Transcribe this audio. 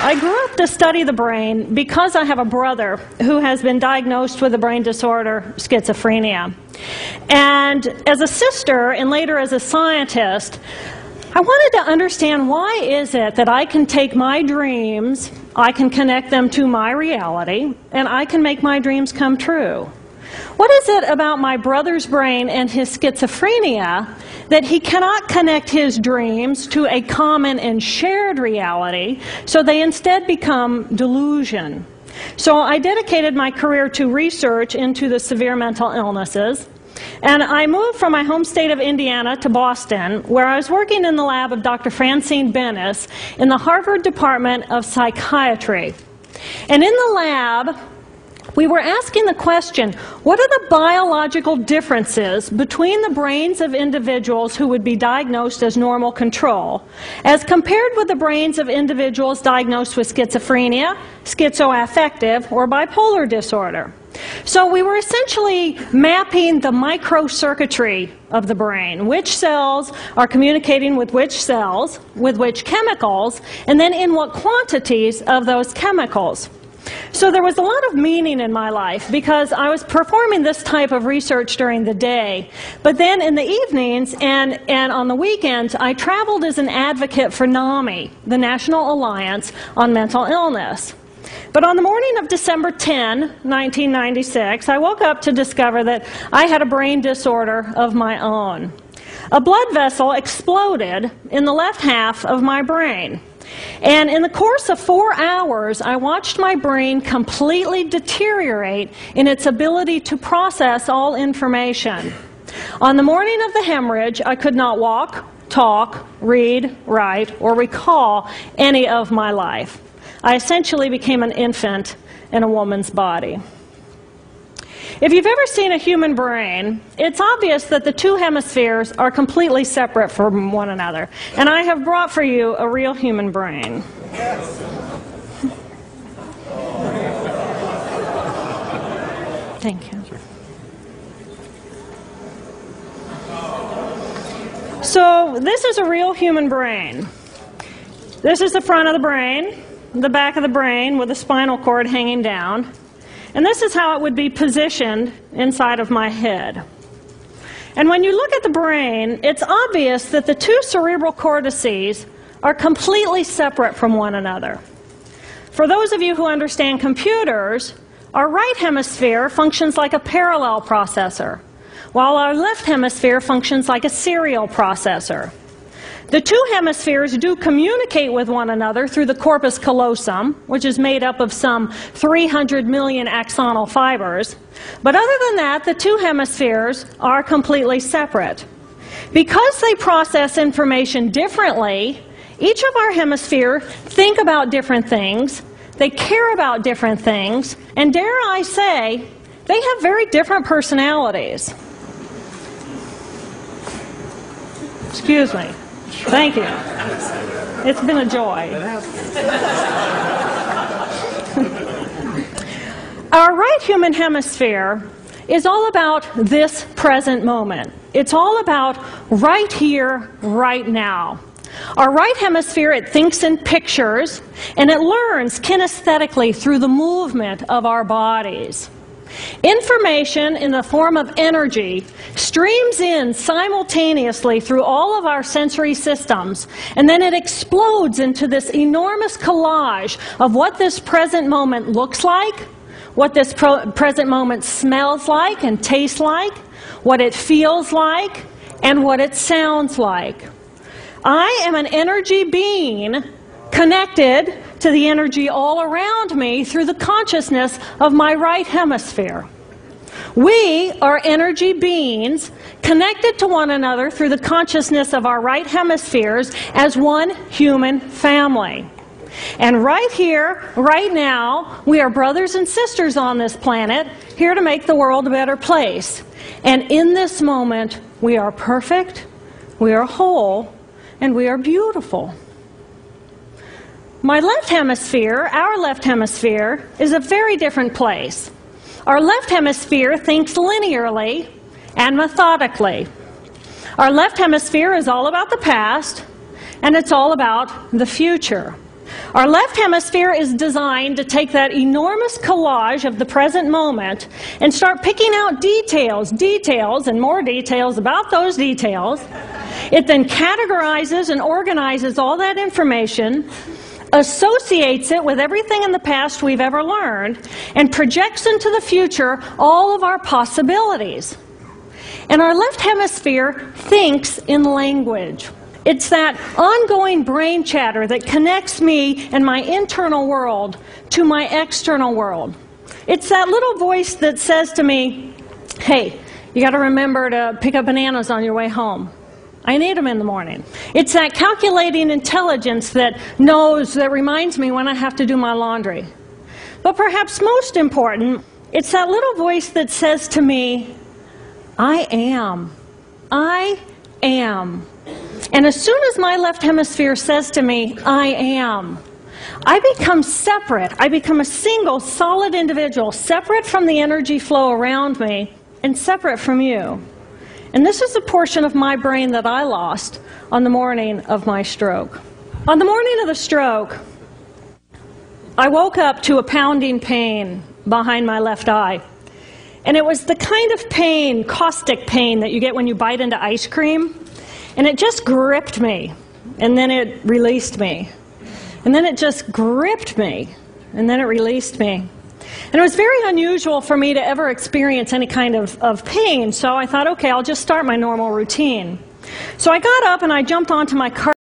I grew up to study the brain because I have a brother who has been diagnosed with a brain disorder, schizophrenia. And as a sister, and later as a scientist, I wanted to understand, why is it that I can take my dreams, I can connect them to my reality, and I can make my dreams come true? What is it about my brother's brain and his schizophrenia that he cannot connect his dreams to a common and shared reality, so they instead become delusion? So I dedicated my career to research into the severe mental illnesses, and I moved from my home state of Indiana to Boston, where I was working in the lab of Dr. Francine Bennis in the Harvard Department of Psychiatry. And in the lab, we were asking the question, what are the biological differences between the brains of individuals who would be diagnosed as normal control as compared with the brains of individuals diagnosed with schizophrenia, schizoaffective, or bipolar disorder? So we were essentially mapping the microcircuitry of the brain, which cells are communicating with which cells, with which chemicals, and then in what quantities of those chemicals. So there was a lot of meaning in my life because I was performing this type of research during the day, but then in the evenings and on the weekends I traveled as an advocate for NAMI, the National Alliance on Mental Illness. But on the morning of December 10, 1996, I woke up to discover that I had a brain disorder of my own. A blood vessel exploded in the left half of my brain. And in the course of 4 hours, I watched my brain completely deteriorate in its ability to process all information. On the morning of the hemorrhage, I could not walk, talk, read, write, or recall any of my life. I essentially became an infant in a woman's body. If you've ever seen a human brain, it's obvious that the two hemispheres are completely separate from one another. And I have brought for you a real human brain. Thank you. So this is a real human brain. This is the front of the brain, the back of the brain with the spinal cord hanging down. And this is how it would be positioned inside of my head. And when you look at the brain, it's obvious that the two cerebral cortices are completely separate from one another. For those of you who understand computers, our right hemisphere functions like a parallel processor, while our left hemisphere functions like a serial processor. The two hemispheres do communicate with one another through the corpus callosum, which is made up of some 300 million axonal fibers. But other than that, the two hemispheres are completely separate. Because they process information differently, each of our hemispheres think about different things, they care about different things, and dare I say, they have very different personalities. Excuse me. Thank you. It's been a joy. Our right human hemisphere is all about this present moment. It's all about right here, right now. Our right hemisphere, it thinks in pictures, and it learns kinesthetically through the movement of our bodies. Information in the form of energy streams in simultaneously through all of our sensory systems, and then it explodes into this enormous collage of what this present moment looks like, what this present moment smells like and tastes like, what it feels like, and what it sounds like. I am an energy being connected to the energy all around me through the consciousness of my right hemisphere. We are energy beings connected to one another through the consciousness of our right hemispheres as one human family. And right here, right now, we are brothers and sisters on this planet, here to make the world a better place. And in this moment, we are perfect, we are whole, and we are beautiful. My left hemisphere, our left hemisphere, is a very different place. Our left hemisphere thinks linearly and methodically. Our left hemisphere is all about the past, and it's all about the future. Our left hemisphere is designed to take that enormous collage of the present moment and start picking out details, and more details about those details. It then categorizes and organizes all that information, associates it with everything in the past we've ever learned, and projects into the future all of our possibilities. And our left hemisphere thinks in language. It's that ongoing brain chatter that connects me and my internal world to my external world. It's that little voice that says to me, hey, you got to remember to pick up bananas on your way home. I need them in the morning. It's that calculating intelligence that reminds me when I have to do my laundry. But perhaps most important, it's that little voice that says to me, I am. I am. And as soon as my left hemisphere says to me, I am, I become separate. I become a single, solid individual, separate from the energy flow around me and separate from you. And this is a portion of my brain that I lost on the morning of my stroke. On the morning of the stroke, I woke up to a pounding pain behind my left eye. And it was the kind of pain, caustic pain, that you get when you bite into ice cream. And it just gripped me, and then it released me. And then it just gripped me, and then it released me. And it was very unusual for me to ever experience any kind of pain, so I thought, okay, I'll just start my normal routine. So I got up and I jumped onto my